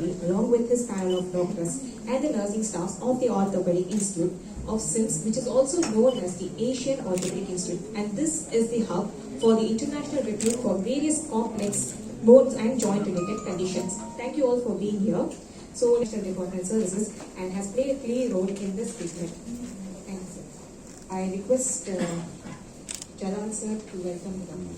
today along with his panel of doctors and the nursing staffs of the Orthopedic Institute of SIMS, which is also known as the Asian Orthopedic Institute. And this is the hub for the international review for various complex bones and joint related conditions. Thank you all for being here. So, National Department Services and has played a key role in this treatment. Thank you, sir. I request Jalal sir to welcome them.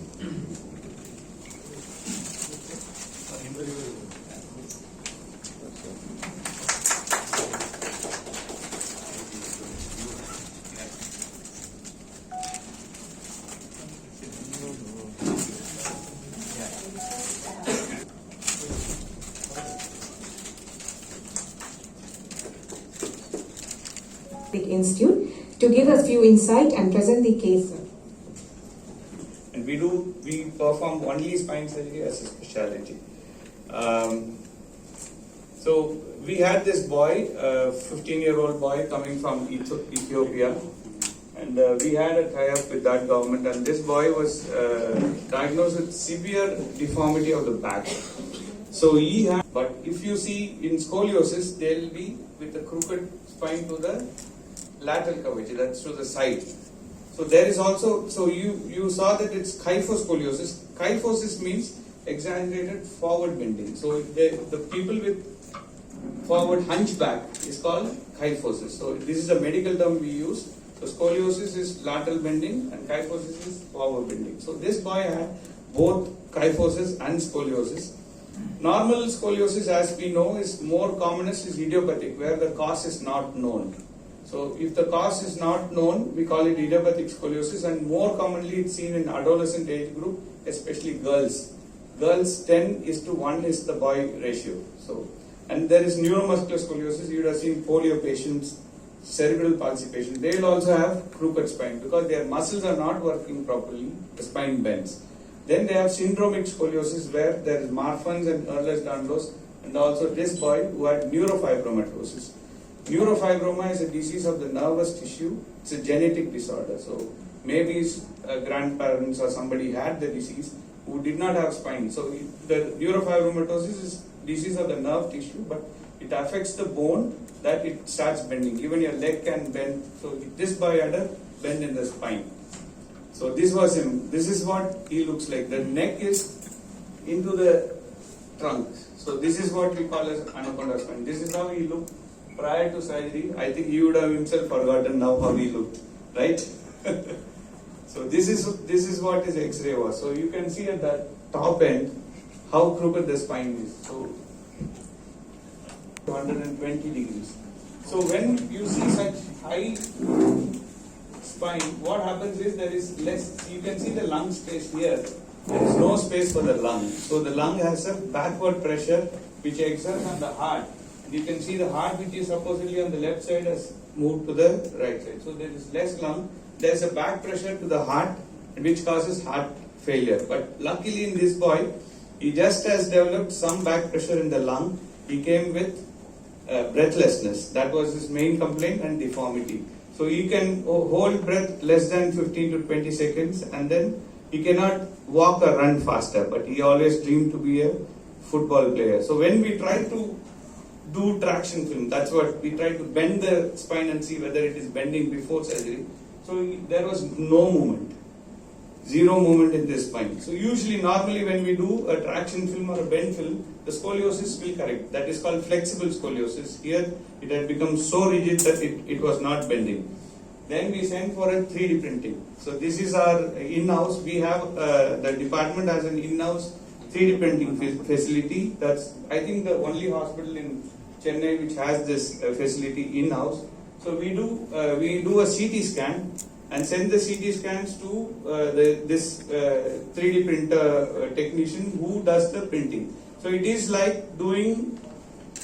Institute to give us few insight and present the case. And we perform only spine surgery as a specialty. So we had this boy, a 15-year-old boy coming from Ethiopia, and we had a tie-up with that government, and this boy was diagnosed with severe deformity of the back. So he had, but if you see in scoliosis, they'll be with a crooked spine to the lateral curvature, that's to the side. So there is also, so you saw that it's kyphoscoliosis. Kyphosis means exaggerated forward bending. So the people with forward hunchback is called kyphosis. So this is a medical term we use. So scoliosis is lateral bending and kyphosis is forward bending. So this boy had both kyphosis and scoliosis. Normal scoliosis, as we know, is more commonest is idiopathic, where the cause is not known. So if the cause is not known, we call it idiopathic scoliosis, and more commonly it's seen in adolescent age group, especially girls. Girls 10:1 is the boy ratio. So, and there is neuromuscular scoliosis. You would have seen polio patients, cerebral palsy patients. They will also have crooked spine because their muscles are not working properly. The spine bends. Then they have syndromic scoliosis where there is Marfan's and Ehlers-Danlos, and also this boy who had neurofibromatosis. Neurofibroma is a disease of the nervous tissue. It's a genetic disorder. So maybe his grandparents or somebody had the disease who did not have spine. So the neurofibromatosis is disease of the nerve tissue, but it affects the bone that it starts bending. Even your leg can bend. So this boy had a bend in the spine. So this was him. This is what he looks like. The neck is into the trunk. So this is what we call as anaconda spine. This is how he looked prior to surgery. I think he would have himself forgotten now how he looked, right? So this is what his X-ray was. So you can see at the top end how crooked the spine is. So 120 degrees. So when you see such high spine, what happens is there is less. You can see the lung space here. There is no space for the lung. So the lung has a backward pressure which exerts on the heart. You can see the heart, which is supposedly on the left side, has moved to the right side. So there is less lung. There is a back pressure to the heart, which causes heart failure. But luckily in this boy, he just has developed some back pressure in the lung. He came with breathlessness. That was his main complaint, and deformity. So he can hold breath less than 15 to 20 seconds, and then he cannot walk or run faster. But he always dreamed to be a football player. So when we try to do traction film, that's what we try to bend the spine and see whether it is bending before surgery. So there was no movement, zero movement in this spine. So usually, normally when we do a traction film or a bend film, the scoliosis will correct. That is called flexible scoliosis. Here it had become so rigid that it was not bending. Then we sent for a 3D printing. So this is our in-house. We have the department has an in-house 3D printing facility. That's, I think, the only hospital in Chennai which has this facility in-house. So we do a CT scan and send the CT scans to this 3D printer technician who does the printing. So it is like doing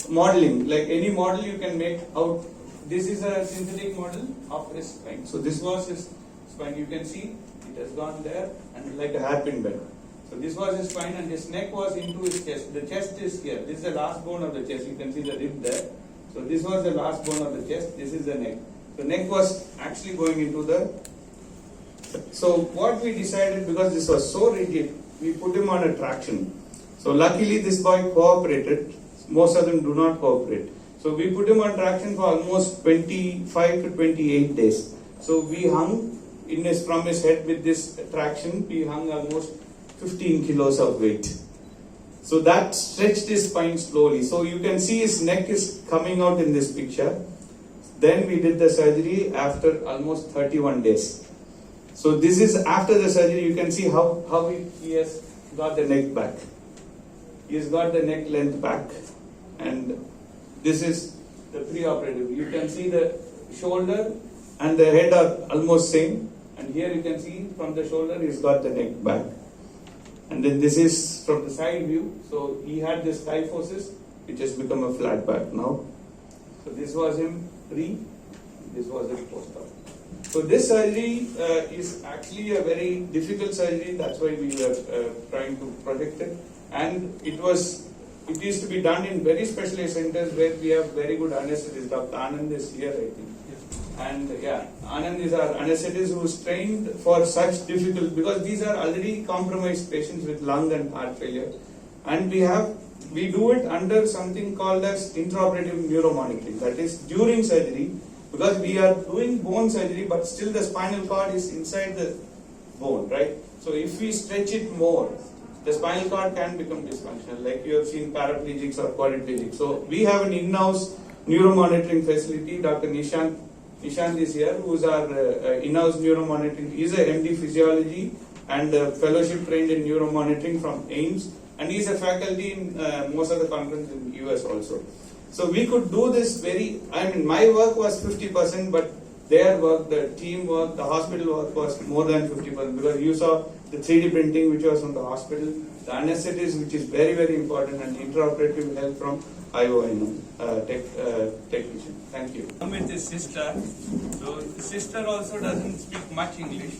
modeling, like any model you can make out. This is a synthetic model of his spine. So this was his spine. You can see it has gone there and like a hairpin bend. So this was his spine, and his neck was into his chest. The chest is here. This is the last bone of the chest. You can see the rib there. So this was the last bone of the chest. This is the neck. The neck was actually going into the. So what we decided, because this was so rigid, we put him on a traction. So luckily this boy cooperated. most of them do not cooperate. So we put him on traction for almost 25 to 28 days. So we hung from his head with this traction, we hung almost 15 kilos of weight. So that stretched his spine slowly. So you can see his neck is coming out in this picture. Then we did the surgery after almost 31 days. So this is after the surgery. You can see how he has got the neck back. He has got the neck length back. And this is the pre-operative. You can see the shoulder and the head are almost same. And here you can see from the shoulder he's got the neck back. And then this is from the side view. So he had this kyphosis, which has become a flat back now. So this was him pre, this was him post-op. So this surgery is actually a very difficult surgery. That's why we were trying to protect it. And it is to be done in very specialized centers where we have very good anesthetists. Dr. Anand is here, I think. And yeah, Anand is our anesthetist who is trained for such difficult, because these are already compromised patients with lung and heart failure. And we do it under something called as intraoperative neuromonitoring. That is during surgery, because we are doing bone surgery, but still the spinal cord is inside the bone, right? So if we stretch it more, the spinal cord can become dysfunctional, like you have seen paraplegics or quadriplegics. So we have an in-house neuromonitoring facility. Dr. Nishant is here, who is our in-house neuromonitoring. He is a MD physiology and fellowship trained in neuromonitoring from AIMS, and he is a faculty in most of the conferences in US also. So we could do this my work was 50%, but their work, the team work, the hospital work was more than 50%, because you saw the 3D printing which was from the hospital, the anesthetist which is very, very important, and intraoperative help from ION technician. Thank you. I'm with his sister. So the sister also doesn't speak much English.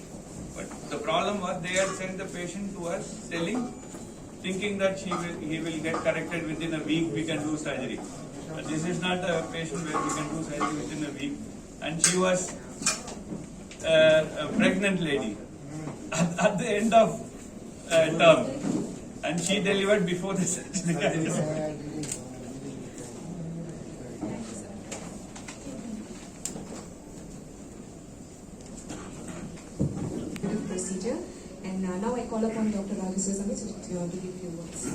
But the problem was they had sent the patient to us thinking that he will get corrected within a week, we can do surgery. But this is not a patient where we can do surgery within a week. And she was a pregnant lady at the end of term. And she delivered before the surgery. Procedure. And now I call upon Dr. Rajesh to give few words.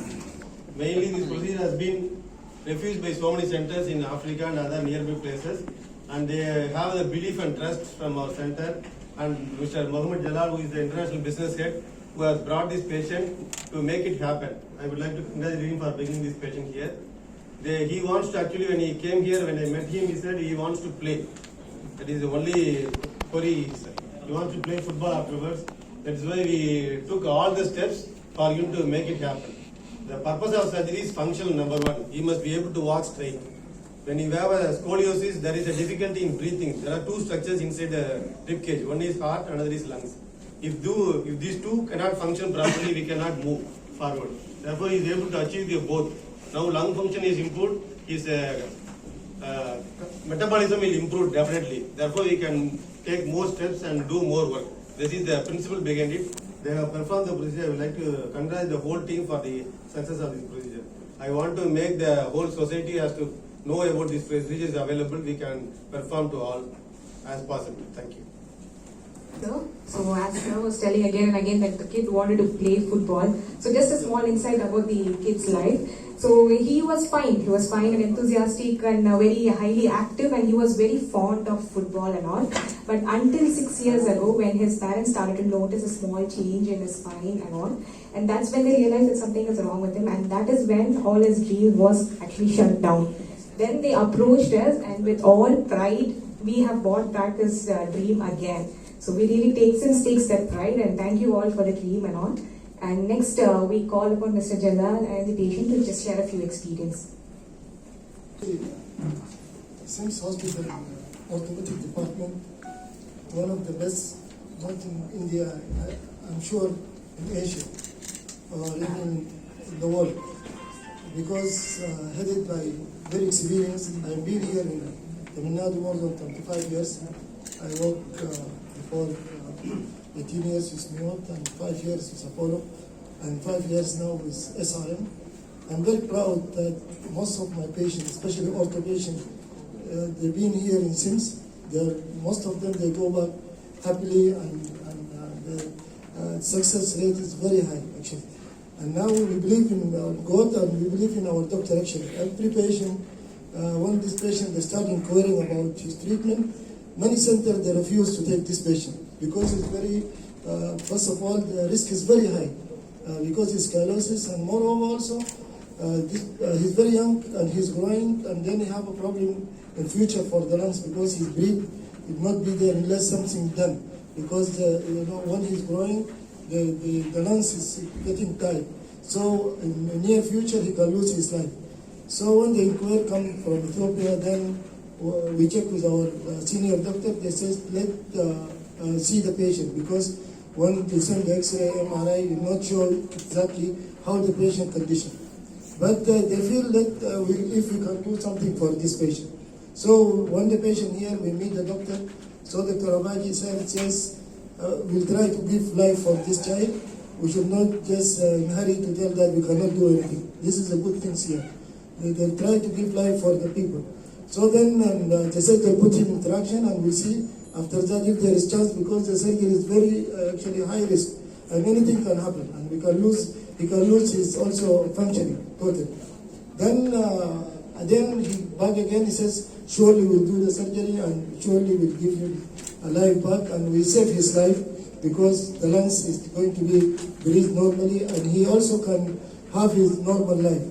Mainly this procedure has been refused by so many centers in Africa and other nearby places, and they have the belief and trust from our center and Mr. Mohammed Jalal, who is the international business head, who has brought this patient to make it happen. I would like to congratulate him for bringing this patient here. He wants to actually, when he came here, when I met him, he said he wants to play. That is the only query. He wants to play football afterwards. That is why we took all the steps for him to make it happen. The purpose of surgery is functional, number one. He must be able to walk straight. When you have a scoliosis, there is a difficulty in breathing. There are two structures inside the rib cage. One is heart, another is lungs. If these two cannot function properly, we cannot move forward. Therefore, he is able to achieve the both. Now lung function is improved. His metabolism will improve definitely. Therefore, we can take more steps and do more work. This is the principle behind it. They have performed the procedure. I would like to congratulate the whole team for the success of this procedure. I want to make the whole society has to know about this procedure is available. We can perform to all as possible. Thank you. So as I was telling again and again that the kid wanted to play football. So just a small insight about the kid's life. So he was fine. He was fine and enthusiastic and very highly active, and he was very fond of football and all. But until 6 years ago, when his parents started to notice a small change in his spine and all, and that's when they realized that something is wrong with him, and that is when all his dream was actually shut down. Then they approached us, and with all pride, we have brought back his dream again. So we really takes that pride, and thank you all for the dream and all. And next we call upon Mr. Jalal and the patient to just share a few experience. SIMS Hospital Orthopedic Department, one of the best, not in India, I'm sure in Asia, or even in the world, because headed by very experienced. I've been here in Tamil Nadu more than 25 years. I worked for 18 years with Mute and 5 years with Apollo and 5 years now with SIM. I'm very proud that most of my patients, especially ortho patients, they've been here in SIMS. Most of them, they go back happily, and the success rate is very high, actually. And now we believe in God, and we believe in our doctor, actually. Every patient, when this patient, they start inquiring about his treatment, many centers, they refuse to take this patient because it's very, first of all, the risk is very high because it's scoliosis, and moreover also, he's very young and he's growing, and then he have a problem in future for the lungs because his breath will not be there unless something done. Because when he's growing, the lungs is getting tight. So in the near future, he can lose his life. So when the inquiry come from Ethiopia, then we check with our senior doctor. They say let see the patient, because when they send the X-ray, MRI, will not show exactly how the patient condition. But they feel that if we can do something for this patient. So when the patient here, we meet the doctor. So Dr. Abaji says, we'll try to give life for this child. We should not just in hurry to tell that we cannot do anything. This is a good thing here. They try to give life for the people. So then they said they put him in traction, and we'll see after that if there is chance, because the surgery is very actually high risk, and anything can happen, and he can lose his also functioning totally. Then he back again, he says, surely we'll do the surgery, and surely we'll give him a life back, and we save his life, because the lungs is going to be breathed normally, and he also can have his normal life.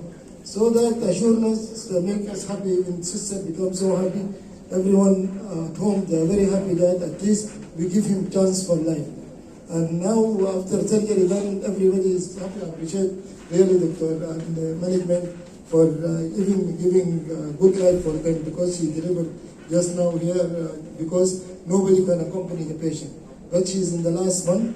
So that assurance make us happy, and sister becomes so happy. Everyone at home, they are very happy that at least we give him chance for life. And now after surgery, then everybody is happy. I appreciate really doctor and the management for giving good life for them, because she delivered just now here, because nobody can accompany the patient. But she's in the last one.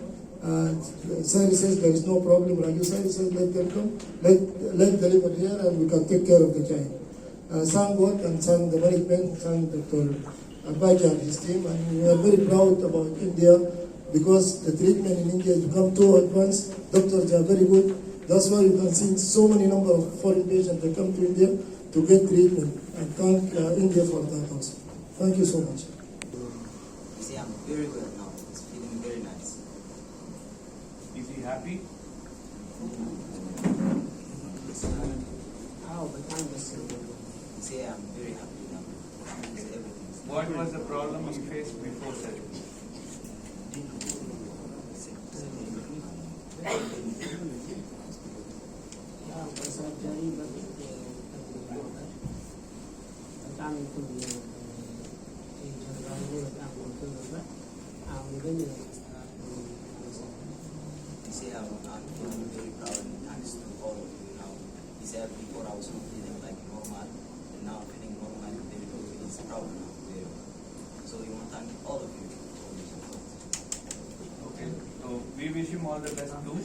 Sari says there is no problem. Raju Sari says let them come, let deliver here, and we can take care of the child. Thank God and thank the management, thank Dr. Abaji and his team, and we are very proud about India, because the treatment in India has become too advanced. Doctors are very good. That's why you can see so many number of foreign patients that come to India to get treatment. And thank India for that also. Thank you so much. You see, I'm very good now. It's feeling very nice. Is he happy? You see, I'm very happy now. It's everything. What was the problem you faced before surgery? You see, I'm very proud and thanks to all of you now. He said before I was not feeling like normal, and now I'm feeling normal, and he's proud now. So we want to thank all of you for this support. Okay, so we wish him all the best too.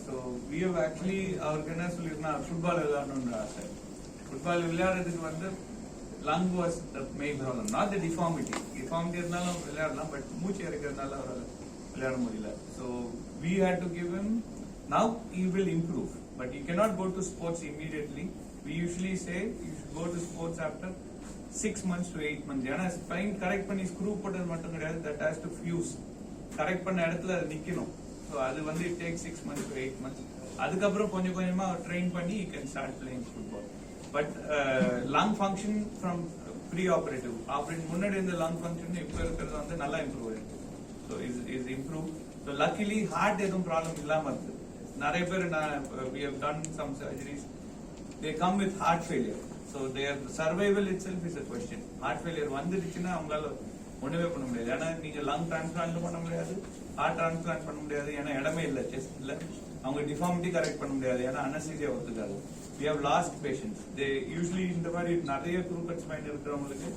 So we have actually organized football football lung was the main problem, not the deformity. Deformity but so we had to give him, now he will improve, but he cannot go to sports immediately. We usually say you should go to sports after 6 months to 8 months. Jana spine correct panni screw potal mattum kediyadhu, that has to fuse. Correct panna edathula nikkanum. So adu vandu it takes 6 months to 8 months. Adukaprom konja konjama train panni he can start playing football. But lung function from pre-operative, operating munnadi in the lung function ipo irukradhu vandu nalla improve aayirukku. So is improved. So luckily heart edum problem illama irukku. Nare per we have done some surgeries, they come with heart failure. So their survival itself is a question. Heart failure வந்துடுச்சுன்னா அவங்களால ஒண்ணுமே பண்ண முடியாது. ஏன்னா நீங்க lung transplant பண்ண முடியாது, heart transplant பண்ண முடியாது, ஏன்னா இடமே இல்லை செஸ்ட்ல. அவங்க டிஃபார்மிட்டி கரெக்ட் பண்ண முடியாது, ஏன்னா அனஸ்தீசியா ஒத்துக்காது. We have lost patients. They usually இந்த மாதிரி நிறைய குரூக்கட் ஸ்பைன் இருக்கிறவங்களுக்கு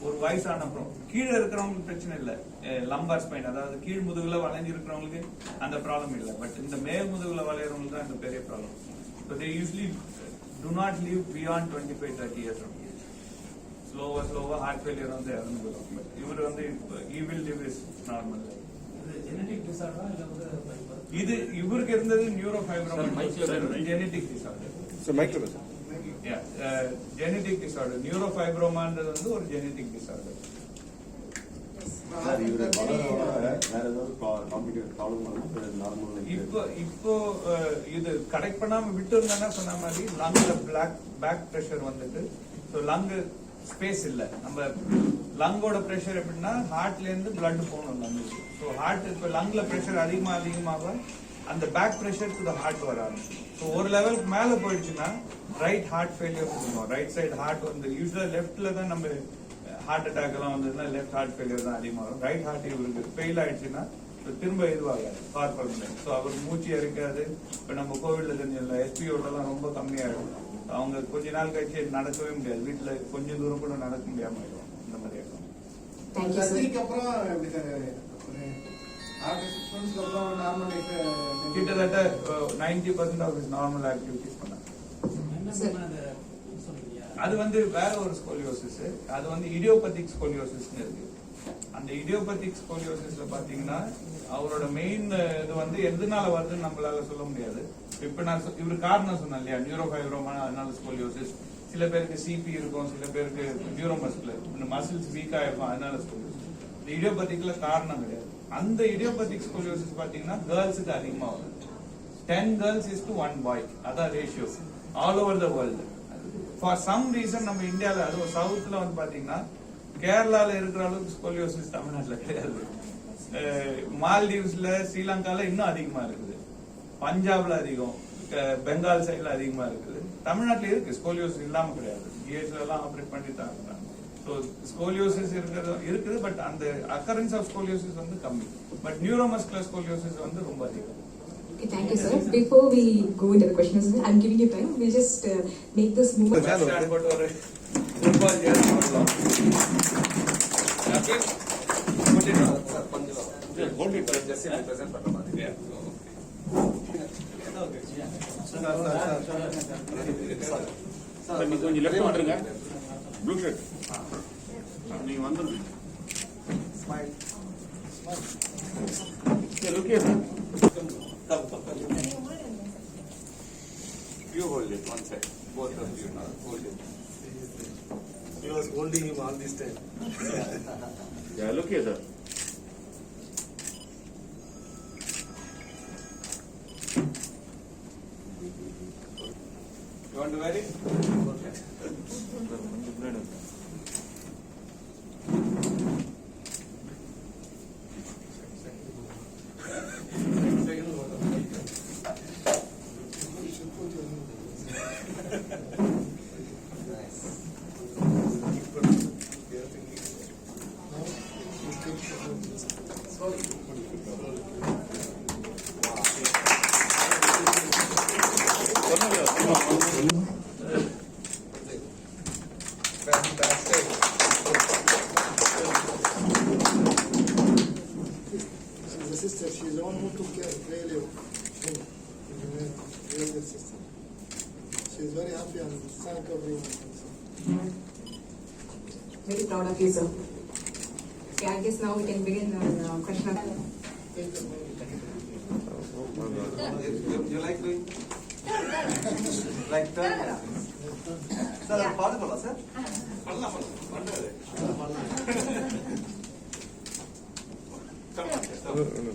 ஒரு வயசான அப்புறம் கீழே இருக்கிறவங்களுக்கு பிரச்சனை இல்லை, லம்பார் ஸ்பைன் அதாவது கீழ் முதுகுல வளைஞ்சு இருக்கிறவங்களுக்கு அந்த ப்ராப்ளம் இல்லை. பட் இந்த மேல் முதுகுல வளையறவங்களுக்கு தான் இந்த பெரிய problem. So they usually do not live beyond 25-30 years from age. Slower heart failure on the other, but he will live his normal life. Genetic disorder. இது இவருக்கு இருந்தது neurofibroma genetic disorder. Genetic disorder. நியூரோஃபைப்ரோமான்றது வந்து ஒரு genetic disorder. இப்போ இது correct பண்ணாம விட்டு இருந்தா சொன்ன மாதிரி லங்ல பேக் பிரஷர் வந்துட்டு லங் ஸ்பேஸ் இல்ல. நம்ம லங்கோட பிரஷர் எப்படின்னா ஹார்ட்ல இருந்து பிளட் போகணும் லங்குக்கு. ஸோ ஹார்ட் இப்ப லங்ல பிரஷர் அதிகமாக அந்த பேக் பிரஷர் டு ஹார்ட் வராது. ஸோ ஒரு லெவலுக்கு மேல போயிடுச்சுன்னா ரைட் ஹார்ட் ஃபெயிலியர் சொல்லுவோம். ரைட் சைடு ஹார்ட் வந்து யூஸ்வலா லெஃப்ட்ல தான் நம்ம ஹார்ட் அட்டாக் எல்லாம் வந்ததுன்னா லெஃப்ட் ஹார்ட் ஃபெயிலியர் தான் அதிகமாகும். ரைட் ஹார்ட் இவருக்கு ஃபெயில் ஆயிடுச்சுன்னா திரும்ப இதுவாகாது ஃபார்பர்மன். ஸோ அவர் மூச்சு இறக்காது. இப்ப நம்ம கோவிட்ல தெரிஞ்சல எஸ்பிஓலாம் ரொம்ப கம்மியாயிடும். அவங்க கொஞ்ச நாள் கழிச்சு நடக்கவே முடியாது. வீட்டுல கொஞ்சம் தூரம் கூட நடக்க முடியாம ஆயிடும். இந்த மாதிரி ஆகும். கிட்டத்தட்ட 90% ஆஃப் நார்மல் ஆக்டிவிட்டிஸ் பண்ணாங்க. அது வந்து வேற ஒரு ஸ்கோலியோசிஸ். அது வந்து இடியோபதிக் ஸ்கோலியோசிஸ் இருக்கு. அந்த இடியோபதிக் ஸ்கோலியோசிஸ்ல பாத்தீங்கன்னா அவரோட மெயின் இது வந்து எதனால வருதுன்னு நம்மளால சொல்ல முடியாது. இப்ப நான் இவரு காரணம் சொன்னேன் இல்லையா, நியூரோஃபைப்ரோமா அதனால ஸ்கோலியோசிஸ். சில பேருக்கு சிபி இருக்கும், சில பேருக்கு நியூரோமஸ்குலர் மசில்ஸ் வீக்கா இருக்கும் அதனால ஸ்கோலியோசிஸ். இந்த இடியோபதிக்ல காரணம் கிடையாது. அந்த இடியோபதிக் ஸ்கோலியோசிஸ் பாத்தீங்கன்னா கேர்ள்ஸுக்கு அதிகமா வருது. 10 girls is to 1 boy. அதான் ratio all over the world. For some reason நம்ம இந்தியாவில் அதுவும் சவுத்ல வந்து பாத்தீங்கன்னா கேரளால இருக்கிற அளவுக்கு ஸ்கோலியோசிஸ் தமிழ்நாட்டில் கிடையாது. மால்டீவ்ஸ்ல ஸ்ரீலங்கால இன்னும் அதிகமா இருக்குது. பஞ்சாப்ல அதிகம், பெங்கால் சைட்ல அதிகமா இருக்குது. தமிழ்நாட்டில் இருக்கு, ஸ்கோலியோசிஸ் இல்லாம கிடையாது. ஜிஎஸ்ல எல்லாம் ஆப்ரேட் பண்ணி தான் இருக்கிறாங்க. ஸோ ஸ்கோலியோசிஸ் இருக்குது. பட் அந்த அக்கரன்ஸ் ஆஃப் ஸ்கோலியோசிஸ் வந்து கம்மி. பட் நியூரோமஸ்குலர் ஸ்கோலியோசிஸ் வந்து ரொம்ப அதிகம். Okay, thank you, sir. Before we go into the questions, I'm giving you time. We just make this movement. Football just hold it. Just present பண்ண மாதிரி. Yeah. Sir நீங்க கொஞ்சம் left வந்துருங்க. Blue shirt நீங்க வந்துருங்க. Smile look here. You hold it one side. Both of you now hold it. He was holding him all this time. Yeah, look here, sir. You want to wear it? Okay. She's the one who took care really of him. Really sister. She's very happy and thank everyone. Very proud of you, sir. Okay, I guess now we can begin our question. You like doing? Like turn? Sir, yeah. Possible, sir?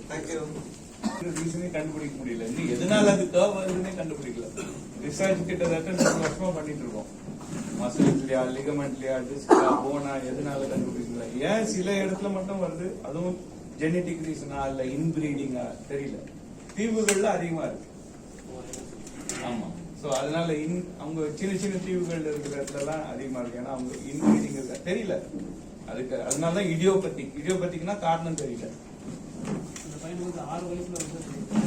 Thank you. ரீசனே கண்டுபிடிக்க முடியல. இன்னும் எதனால அது curve வருதுன்னே கண்டுபிடிக்கல. Research கிட்டத்தட்ட 3 வருஷமா பண்ணிட்டு இருக்கோம். மசில்ஸ்லயா, லிகமெண்ட்லயா, டிஸ்க்லயா, போனா எதனால கண்டுபிடிக்கல. ஏன் சில இடத்துல மட்டும் வருது, அதுவும் ஜெனடிக் ரீசனா இல்ல இன்பிரீடிங்கா தெரியல. தீவுகள்ல அதிகமா இருக்கு. ஆமா. சோ அதனால அவங்க சின்ன சின்ன தீவுகள் இருக்கிற இடத்துல எல்லாம் அதிகமா இருக்கு. ஏன்னா அவங்க இன்பிரீடிங் இருக்க தெரியல. அதுக்கு அதனாலதான் இடியோபத்திக்னா காரணம் தெரியல.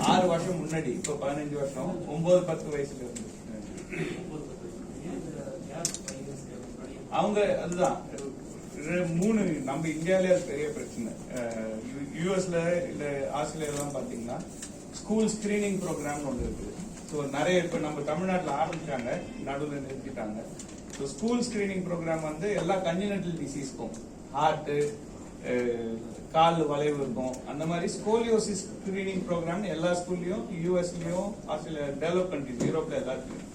6 வருஷம் முன்னாடி, இப்ப 15 வருஷம், 9-10 வயசுல இருந்து அவங்க அதுதான் 3 நம்ம இந்தியாவிலே பெரிய பிரச்சனை. யூஎஸ்ல இல்ல ஆஸ்திரேலியா எல்லாம் பாத்தீங்கன்னா ஸ்கூல் ஸ்கிரீனிங் ப்ரோக்ராம் ஒன்று இருக்குது. ஸோ நிறைய இப்ப நம்ம தமிழ்நாட்டில் ஆரம்பிச்சாங்க, நடுவில் நிறுத்திட்டாங்க. ஸோ ஸ்கூல் ஸ்கிரீனிங் ப்ரோக்ராம் வந்து எல்லா கன்ஜெனிட்டல் டிசீஸ்க்கும், ஹார்ட், கால் வளைவு இருக்கும். அந்த மாதிரி ஸ்கோலியோசிஸ் ஸ்கிரீனிங் ப்ரோக்ராம் எல்லா ஸ்கூல்லையும், யூஎஸ்லயும், ஆஸ்திரேலியா, டெவலப் கண்ட்ரிஸ், யூரோப்ல எல்லாத்துலயும்,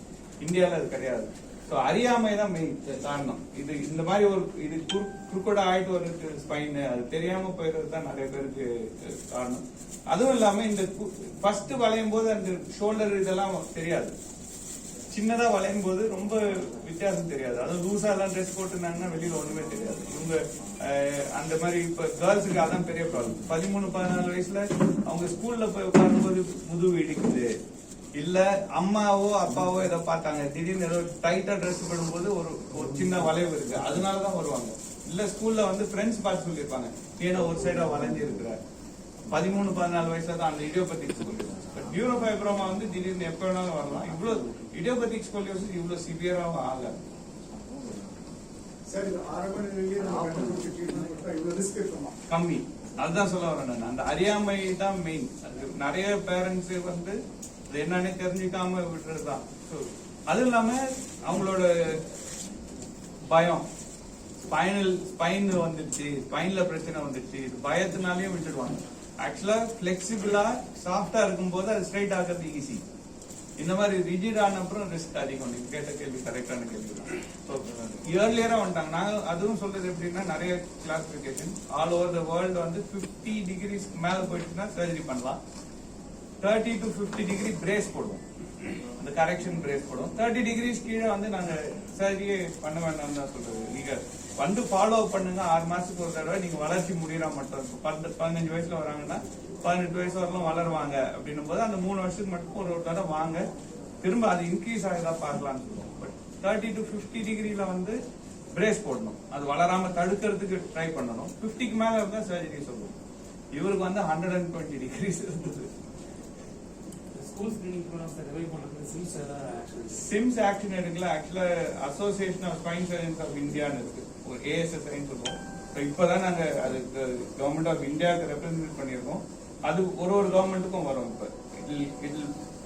இந்தியாவில் அது கிடையாது. ஸோ அறியாமை தான் மெயின் காரணம். இது இந்த மாதிரி ஒரு இது குறுக்கோட ஆயிட்டு ஒரு ஸ்பைன் அது தெரியாம போயிடுறது தான் நிறைய பேருக்கு காரணம். அதுவும் இல்லாம இந்த ஃபர்ஸ்ட் வளையும் போது அந்த ஷோல்டர் இதெல்லாம் தெரியாது. சின்னதா வளையும் போது ரொம்ப வித்தியாசம் தெரியாது. அதுவும் லூசா எல்லாம் ட்ரெஸ் போட்டுனாங்கன்னா வெளியில ஒண்ணுமே தெரியாது. இவங்க அந்த மாதிரி இப்ப கேர்ள்ஸுக்கு அதான் பெரிய ப்ராப்ளம். 13-14 வயசுல அவங்க ஸ்கூல்ல போய் உட்காரும்போது முதுகு இடிக்குது, இல்ல அம்மாவோ அப்பாவோ ஏதோ பார்த்தாங்க, திடீர்னு ஏதோ டைட்டா ட்ரெஸ் பண்ணும்போது ஒரு சின்ன வளைவு இருக்கு, அதனாலதான் வருவாங்க. இல்ல ஸ்கூல்ல வந்து ஃப்ரெண்ட்ஸ் பார்த்து சொல்லியிருப்பாங்க, ஏன்னா ஒரு சைடா வளைஞ்சு இருக்கிற 13-14 வயசுல தான் அந்த இடியோபதிக் ஸ்கோலியோசிஸ். பட் நியூரோஃபைப்ரோமா வந்து திடீர்னு எப்ப வேணாலும் வரலாம். இவ்வளவு இடியோபதிக் ஸ்கோலியோசிஸ் இவ்வளவு சிவியராகவும் ஆகாது. கம்மி. அதுதான் சொல்ல வரேன் நான். அந்த அறியாமை தான் மெயின். நிறைய பேரண்ட்ஸ் வந்து என்னன்னே தெரிஞ்சுக்காம விட்டுறதுதான். அது இல்லாம அவங்களோட பயம், ஸ்பைன் வந்துருச்சு, ஸ்பைன்ல பிரச்சனை வந்துருச்சு, இது பயத்தினாலேயும் விட்டுடுவாங்க. ஆக்சுவலா பிளெக்சிபிளா சாஃப்டா இருக்கும்போது அது ஸ்ட்ரைட் ஆகிறது ஈஸி. இந்த மாதிரி ரிஜிட் ஆன அப்புறம் ரிஸ்க் அதிகம். நீங்க கேட்ட கேள்வி கரெக்டான கேள்வி தான். இயர்லியரா வந்துட்டாங்க. நாங்க அதுவும் சொல்றது எப்படின்னா, நிறைய classification all over the world வந்து 50 டிகிரிஸ் மேல போயிட்டுன்னா சர்ஜரி பண்ணலாம். 30 to 50 டிகிரி பிரேஸ் போடுவோம், அந்த கரெக்ஷன் பிரேஸ் போடுவோம். 30 டிகிரிஸ் கீழே வந்து நாங்க சர்ஜரியே பண்ண வேண்டாம்னு தான் சொல்றது. நீங்க வந்து ஃபாலோ பண்ணுங்க. 6 மாசத்துக்கு ஒரு தடவை நீங்க வளர்ச்சி முடியறா மட்டும். 15 வயசுல வராங்கன்னா 18 வயசு வரலாம் வளருவாங்க அப்படின்னும் போது அந்த 3 வருஷத்துக்கு மட்டும் ஒரு தடவை வாங்க, திரும்ப அது இன்க்ரீஸ் ஆகுதா பார்க்கலாம்னு சொல்லுவோம். பட் 30 to 50 டிகிரில வந்து பிரேஸ் போடணும், அது வளராம தடுக்கிறதுக்கு ட்ரை பண்ணணும். 50க்கு மேல இருந்தா சர்ஜரி சொல்லுவோம். இவருக்கு வந்து 120 டிகிரிஸ் இருந்தது. சிம்ஸ் ஆக்ஷன் எடுக்கல. ஆக்சுவலா association of spine surgeons of இந்தியான்னு இருக்கு, ஒரு ASSI சொல்லுவோம். இப்பதான் நாங்க அதுக்கு கவர்மெண்ட் ஆஃப் இந்தியாவுக்கு ரெப்ரசென்ட் பண்ணியிருக்கோம். அது ஒரு கவர்மெண்ட்டுக்கும் வரும். இப்ப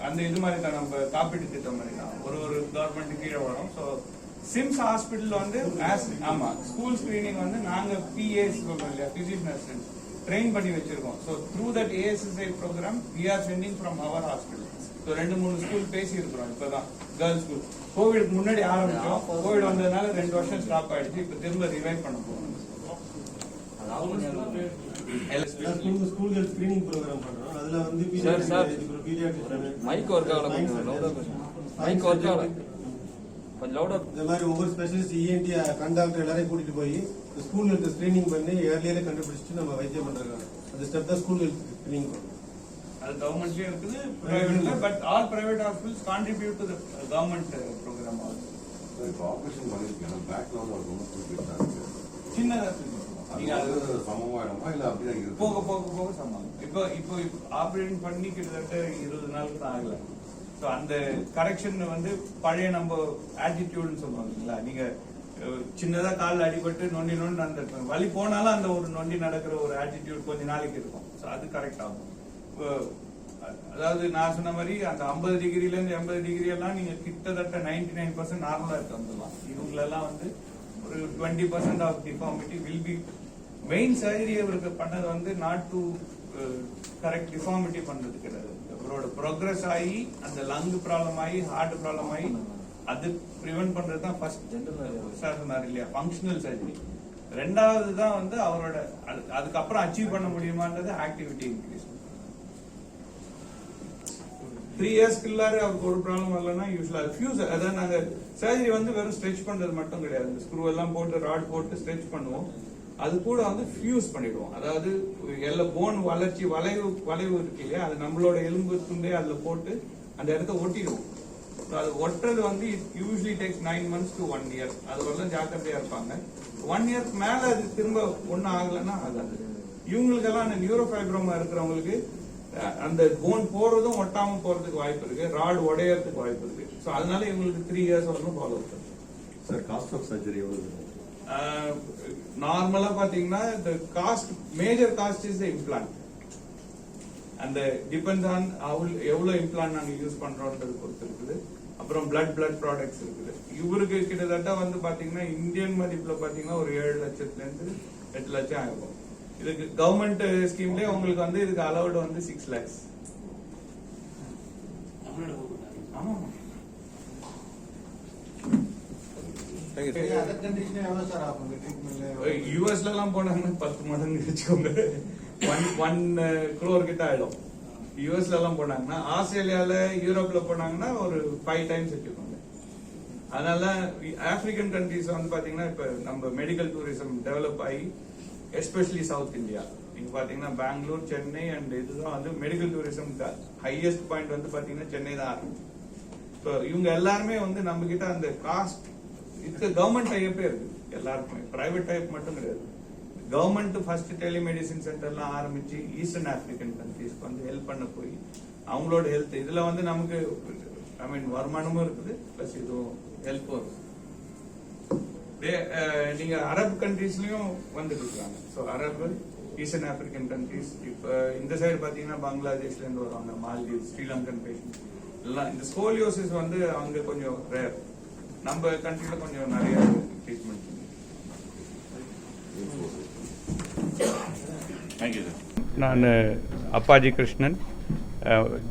அந்த இது மாதிரி தான் நம்ம காப்பீட்டு திட்டம் மாதிரி தான் ஒரு கவர்மெண்ட் கீழே வரும். ஸோ சிம்ஸ் ஹாஸ்பிட்டல் வந்து ஆமா ஸ்கூல் ஸ்கிரீனிங் வந்து நாங்க PAs சொல்றோம் இல்லையா, பிசிஷியன் அசிஸ்டன்ட் ட்ரெயின் பண்ணி வச்சிருக்கோம். So through that ASSI program we are sending from our hospital. So 2-3 school பேசி இருக்கிறோம். இப்பதான் கேர்ள்ஸ் ஸ்கூல் கோவிட்க்கு முன்னாடி ஆரம்பிச்சோம். கோவிட் வந்ததுனால 2 வருஷம் ஸ்டாப் ஆயிடுச்சு. இப்ப திரும்ப ரிவைவ் பண்ண போறோம். ஸ்கூல்கள் ஸ்கிரீனிங் ப்ரோக்ராம் பண்றோம். அதுல வந்து மைக் ஒர்க் ஆகல, மைக் ஒர்க் ஆகல, கொஞ்சம் லவுடா. இந்த மாதிரி ஒவ்வொரு ஸ்பெஷலிஸ்ட் ENT கண்டாக்டர் எல்லாரையும் கூட்டிட்டு போய் ஸ்கூல்களுக்கு ஸ்கிரீனிங் பண்ணி ஏர்லியரே கண்டுபிடிச்சிட்டு நம்ம வைத்தியம் பண்றாங்க. அந்த ஸ்டெப் தான் ஸ்கூல்களுக்கு ஸ்கிரீனிங் பண்ணுவோம். அது கவர்மெண்ட்லயே இருக்குது, பிரைவேட்ல. But all private hospitals contribute to the government program also. இப்போ ஆபரேஷன் பண்ணிருக்கீங்க, பேக்லாக் ஒரு ரொம்ப குறிப்பிட்டாங்க. சின்னதா நீங்க அது சமமாயிடுமா இல்ல அப்படியே இருக்கு? போக போக போக சமம். இப்போ ஆபரேஷன் பண்ணி கிட்டத்தட்ட 20 நாளுக்கு தான் ஆகல. ஸோ அந்த கரெக்ஷன் வந்து பழைய நம்ம ஆட்டிடியூட்னு சொல்லுவாங்க இல்லைங்களா, நீங்க சின்னதா காலில் அடிபட்டு நொண்டி நடந்துருப்பாங்க, வலி போனாலும் அந்த ஒரு நொண்டி நடக்கிற ஒரு ஆட்டிடியூட் கொஞ்ச நாளைக்கு இருக்கும். ஸோ அது கரெக்ட் ஆகும். அதாவது நான் சொன்ன மாதிரி அந்த 50 டிகிரில இருந்து 80 டிகிரி எல்லாம் நீங்க கிட்டத்தட்ட 99% நார்மலா இருக்கு வந்துடலாம். இவங்களெல்லாம் வந்து ஒரு 20% of deformity will be. Main surgery அவருக்கு பண்ணது வந்து நாட் டு கரெக்ட் டிஃபார்மிட்டி பண்றது கிடையாது. அவரோட ப்ரோக்ரஸ் ஆகி அந்த லங் ப்ராப்ளம் ஆகி ஹார்ட் ப்ராப்ளம் ஆகி அது ப்ரிவென்ட் பண்றது தான் ஃபர்ஸ்ட் சொன்னார் இல்லையா, ஃபங்க்ஷனல் சர்ஜரி. ரெண்டாவது தான் வந்து அவரோட அதுக்கப்புறம் அச்சீவ் பண்ண முடியுமான்றது ஆக்டிவிட்டி இன்க்ரீஸ். 3 இயர்ஸ்க்குள்ளார அவருக்கு ஒரு ப்ராப்ளம் வரலன்னா யூஸ்வலா ஃபியூஸ், அதாவது நாங்க சர்ஜரி வந்து வெறும் ஸ்ட்ரெச் பண்றது மட்டும் கிடையாது. ஸ்க்ரூ எல்லாம் போட்டு ராட் போட்டு ஸ்ட்ரெச் பண்ணுவோம். அது கூட வந்து ஃபியூஸ் பண்ணிடுவோம். அதாவது எல்லா போன் வளர்ச்சி வளைவு இருக்கு இல்லையா, அது நம்மளோட எலும்பு துண்டே அதுல போட்டு அந்த இடத்த ஒட்டிடுவோம். அது ஒட்டுறது வந்து usually tax 9 months to 1 year. அது வரலாம் ஜாக்கிரதையா இருப்பாங்க. 1 இயர்க்கு மேல அது திரும்ப ஒன்னும் ஆகலன்னா ஆகாது. இவங்களுக்கெல்லாம் அந்த நியூரோஃபைப்ரோமா இருக்கிறவங்களுக்கு அந்த போன் போறதும் ஒட்டாம போறதுக்கு வாய்ப்பு இருக்கு, ராட் உடையறதுக்கு வாய்ப்பு இருக்கு. ஸோ அதனால இவங்களுக்கு 3 years வரணும் ஃபாலோ பண்ணும். சார் காஸ்ட் ஆஃப் சர்ஜரி எவ்வளவு? நார்மலா பாத்தீங்கன்னா the cost, major cost is the implant. அந்த டிபெண்ட்ஸ் ஆன் எவ்வளவு இம்ப்ளான்ட் நாங்க யூஸ் பண்றோம்ன்றது பொறுத்து இருக்குது. அப்புறம் பிளட் ப்ராடக்ட்ஸ் இருக்குது. இவருக்கு கிட்டத்தட்ட வந்து பாத்தீங்கன்னா இந்தியன் மதிப்புல பாத்தீங்கன்னா ஒரு 7 லட்சத்துல இருந்து 8 லட்சம் ஆகும். இதுக்கு கவர்மெண்ட் ஸ்கீம்லேயே உங்களுக்கு வந்து இதுக்கு அலௌடு வந்து 6 lakhs. ஆமாம். யூஎஸ்லாம் போனாங்கன்னா 10 மடங்கு வச்சுக்கோங்க, 1 crore கிட்ட ஆயிடும். யூஎஸ்ல எல்லாம் போனாங்கன்னா, ஆஸ்திரேலியால யூரோப்ல போனாங்கன்னா ஒரு 5 times வச்சுக்கோங்க. அதனால ஆப்பிரிக்கன் கண்ட்ரிஸ் வந்து பாத்தீங்கன்னா இப்ப நம்ம மெடிக்கல் டூரிசம் டெவலப் ஆகி, எஸ்பெஷலி சவுத் இந்தியா, நீங்க பாத்தீங்கன்னா பெங்களூர், சென்னை அண்ட் இதுதான் வந்து மெடிக்கல் டூரிசம் ஹையஸ்ட் பாயிண்ட் வந்து பாத்தீங்கன்னா சென்னை தான் ஆரம்பிச்சு. ஸோ இவங்க எல்லாருமே வந்து நம்ம கிட்ட அந்த காஸ்ட் இதுக்கு கவர்மெண்ட் டைப்பே இருக்கு எல்லாருக்குமே, பிரைவேட் டைப் மட்டும் கிடையாது. கவர்மெண்ட் ஃபர்ஸ்ட் டெலிமெடிசின் சென்டர்லாம் ஆரம்பிச்சு ஈஸ்டர்ன் ஆப்பிரிக்கன் கண்ட்ரீஸ்க்கு வந்து ஹெல்ப் பண்ண போய் அவங்களோட ஹெல்த் இதுல வந்து நமக்கு வருமானமும் இருக்குது, பிளஸ் இதுவும் ஹெல்ப்பும் இருக்கு. நீங்க அரபு கண்ட்ரீஸ்லயும் வந்துட்டு இருக்காங்க. ஸோ அரபு, ஈஸ்டர்ன் ஆப்பிரிக்கன் கண்ட்ரீஸ், இப்ப இந்த சைடு பாத்தீங்கன்னா பங்களாதேஷ்ல இருந்து வருவாங்க, மால்தீவ், ஸ்ரீலங்கன் பேஷண்ட் எல்லாம். இந்த ஸ்கோலியோசிஸ் வந்து அங்க கொஞ்சம் ரேர், நம்ம கண்ட்ரில கொஞ்சம் நிறைய ட்ரீட்மெண்ட். நான் அப்பாஜி கிருஷ்ணன்,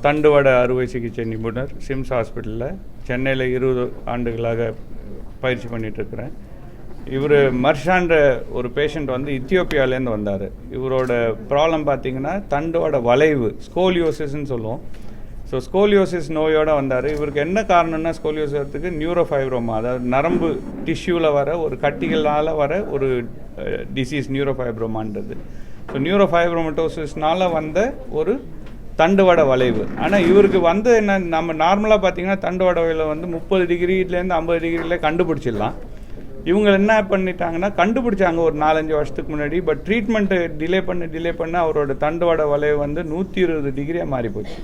தண்டுவட அறுவை சிகிச்சை நிபுணர், சிம்ஸ் ஹாஸ்பிட்டலில் சென்னையில் 20 ஆண்டுகளாக பயிற்சி பண்ணிகிட்ருக்கிறேன். இவர் மர்ஷான்ற ஒரு பேஷண்ட் வந்து இத்தியோப்பியாவிலேருந்து வந்தார். இவரோட ப்ராப்ளம் பார்த்தீங்கன்னா தண்டோட வளைவு, ஸ்கோலியோசிஸ்ன்னு சொல்லுவோம். ஸோ ஸ்கோலியோசிஸ் நோயோடு வந்தார். இவருக்கு என்ன காரணம்னா ஸ்கோலியோசிஸுக்கு நியூரோஃபைப்ரோமா, அதாவது நரம்பு டிஷ்யூவில் வர ஒரு கட்டிகளால் வர ஒரு டிசீஸ் நியூரோஃபைப்ரோமான்றது. ஸோ நியூரோஃபைப்ரோமட்டோசிஸ்னால வந்த ஒரு தண்டுவட வளைவு. ஆனால் இவருக்கு வந்து என்ன, நம்ம நார்மலாக பார்த்தீங்கன்னா தண்டுவட வளைவில் வந்து 30 டிகிரிலேருந்து 50 டிகிரியில் கண்டுபிடிச்சிடலாம். இவங்க என்ன பண்ணிட்டாங்கன்னா கண்டுபிடிச்சாங்க ஒரு 4-5 வருஷத்துக்கு முன்னாடி. பட் ட்ரீட்மெண்ட்டு டிலே பண்ண அவரோட தண்டுவட வளைவு வந்து 120 டிகிரியாக மாறி போச்சு.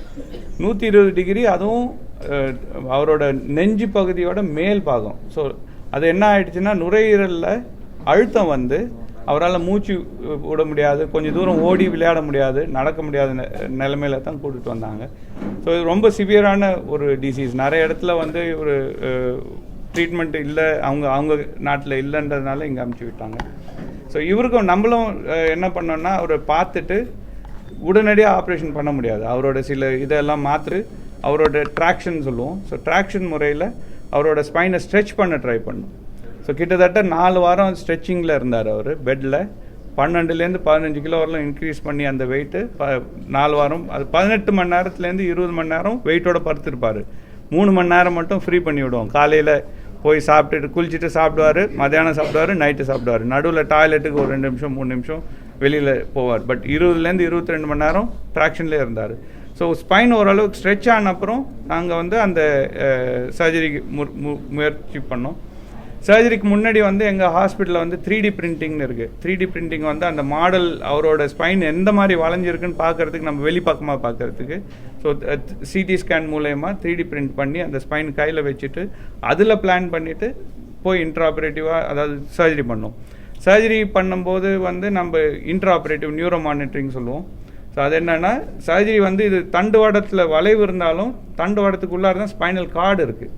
120 டிகிரி, அதுவும் அவரோட நெஞ்சு பகுதியோட மேல் பாகம். ஸோ அது என்ன ஆயிடுச்சுன்னா நுரையீரலில் அழுத்தம் வந்து அவரால் மூச்சு விட முடியாது, கொஞ்சம் தூரம் ஓடி விளையாட முடியாது, நடக்க முடியாத நிலைமையில தான் கூட்டிகிட்டு வந்தாங்க. ஸோ இது ரொம்ப சிவியரான ஒரு டிசீஸ். நிறைய இடத்துல வந்து ஒரு ட்ரீட்மெண்ட் இல்லை, அவங்க நாட்டில் இல்லைன்றதுனால இங்கே அமுச்சு விட்டாங்க. ஸோ இவருக்கும் நம்மளும் என்ன பண்ணோன்னா அவரை பார்த்துட்டு உடனடியாக ஆப்ரேஷன் பண்ண முடியாது. அவரோட சில இதெல்லாம் மாற்று, அவரோட ட்ராக்ஷன் சொல்லுவோம். ஸோ ட்ராக்ஷன் முறையில் அவரோட ஸ்பைனை ஸ்ட்ரெச் பண்ண ட்ரை பண்ணும். ஸோ கிட்டத்தட்ட 4 வாரம் ஸ்ட்ரெச்சிங்கில் இருந்தார் அவர் பெட்டில். 12லேருந்து 15 கிலோ வரலாம் இன்க்ரீஸ் பண்ணி அந்த வெயிட்டு 4 வாரம், அது 18 மணி நேரத்துலேருந்து 20 மணி நேரம் வெயிட்டோட படுத்திருப்பார். 3 மணி நேரம் மட்டும் ஃப்ரீ பண்ணி விடுவோம். காலையில் போய் சாப்பிட்டுட்டு குளிச்சுட்டு சாப்பிடுவார், மத்தியானம் சாப்பிடுவார், நைட்டு சாப்பிடுவார். நடுவில் டாய்லெட்டுக்கு ஒரு 2 நிமிஷம் 3 நிமிஷம் வெளியில் போவார். பட் 20லேருந்து 22 மணி நேரம் ட்ராக்ஷன்லேயே இருந்தார். ஸோ ஸ்பைன் ஓரளவுக்கு ஸ்ட்ரெச் ஆன அப்புறம் நாங்கள் வந்து அந்த சர்ஜரிக்கு முயற்சி பண்ணோம். சர்ஜரிக்கு முன்னாடி வந்து எங்கள் ஹாஸ்பிட்டலில் வந்து 3D பிரிண்டிங்னு இருக்குது. 3D பிரிண்டிங் வந்து அந்த மாடல் அவரோட ஸ்பைன் எந்த மாதிரி வளைஞ்சிருக்குன்னு பார்க்குறதுக்கு, நம்ம வெளிப்பக்கமாக பார்க்குறதுக்கு. ஸோ சிடி ஸ்கேன் மூலயமா 3D பிரிண்ட் பண்ணி அந்த ஸ்பைன் கையில் வச்சுட்டு அதில் பிளான் பண்ணிவிட்டு போய் இன்ட்ராஆப்ரேட்டிவாக, அதாவது சர்ஜரி பண்ணோம். சர்ஜரி பண்ணும்போது வந்து நம்ம இன்ட்ராஆப்ரேட்டிவ் நியூரோ மானிட்டரிங் சொல்லுவோம். ஸோ அது என்னென்னா சர்ஜரி வந்து இது தண்டுவாடத்தில் வளைவு இருந்தாலும் தண்டுவாடத்துக்குள்ளார தான் ஸ்பைனல் கார்டு இருக்குது.